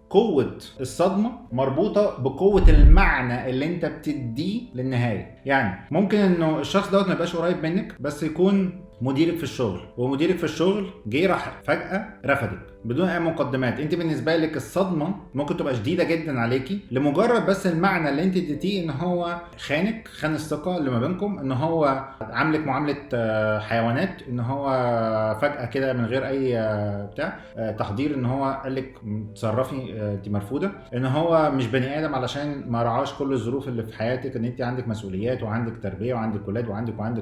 قوة الصدمة مربوطة بقوة المعنى اللي انت بتديه للنهاية. يعني ممكن انه الشخص دوت ما يبقاش قريب منك، بس يكون مديرك في الشغل، ومديرك في الشغل جه راح فجأة رفضك بدون اي مقدمات. انت بالنسبه لك الصدمه ممكن تبقى شديده جدا عليكي لمجرد بس المعنى اللي انت اديتيه، ان هو خانك، خان الثقه اللي ما بينكم، ان هو عاملك معامله حيوانات، ان هو فجاه كده من غير اي تحضير، ان هو قال لك تصرفي انت مرفوضه، ان هو مش بني ادم علشان ما رعاش كل الظروف اللي في حياتك، ان انت عندك مسؤوليات وعندك تربيه وعندك ولاد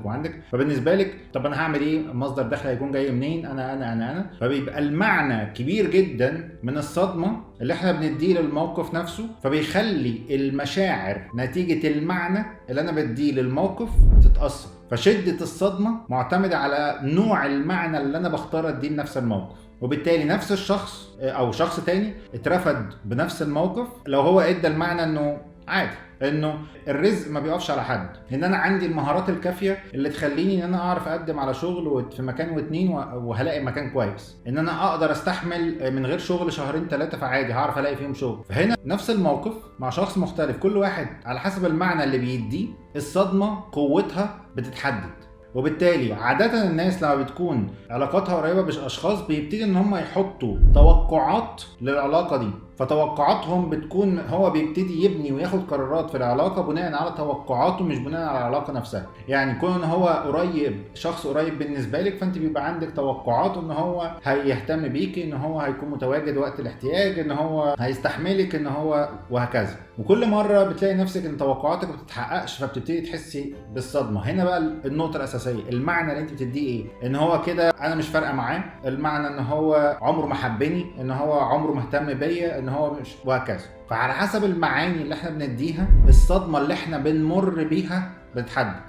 وعندك. فبالنسبه لك طب انا هعمل ايه؟ مصدر دخل هيكون جاي منين؟ انا. فبيبقى المعنى كبير جدا من الصدمة اللي احنا بنديه للموقف نفسه، فبيخلي المشاعر نتيجة المعنى اللي انا بديه للموقف تتأثر. فشدة الصدمة معتمدة على نوع المعنى اللي انا بختار اديه لنفس الموقف، وبالتالي نفس الشخص او شخص تاني اترفض بنفس الموقف لو هو ادى المعنى انه عادي، انه الرزق ما بيقفش على حد، ان انا عندي المهارات الكافيه اللي تخليني ان انا اعرف اقدم على شغل في مكان واتنين وهلاقي مكان كويس، ان انا اقدر استحمل من غير شغل شهرين ثلاثه فعادي هعرف الاقي فيهم شغل. فهنا نفس الموقف مع شخص مختلف، كل واحد على حسب المعنى اللي بيديه الصدمه قوتها بتتحدد. وبالتالي عادة الناس لما بتكون علاقاتها قريبة بأشخاص بيبتدي ان هم يحطوا توقعات للعلاقة دي، فتوقعاتهم بتكون هو بيبتدي يبني وياخد قرارات في العلاقة بناء على توقعاته مش بناء على العلاقة نفسها. يعني كون ان هو قريب، شخص قريب بالنسبة لك، فانت بيبقى عندك توقعات ان هو هيهتم بيكي، ان هو هيكون متواجد وقت الاحتياج، ان هو هيستحملك، ان هو وهكذا. وكل مرة بتلاقي نفسك ان توقعاتك ما بتتحققش، فبتبتدي تحسي بالصدمة. هنا بقى النقطة الأساسية، المعنى اللي انت بتديه ايه؟ ان هو كده انا مش فارقة معاه، المعنى ان هو عمره ما حبني، ان هو عمره ما اهتم بيا، ان هو مش، وهكذا. فعلى حسب المعاني اللي احنا بنديها الصدمة اللي احنا بنمر بيها بتحدد.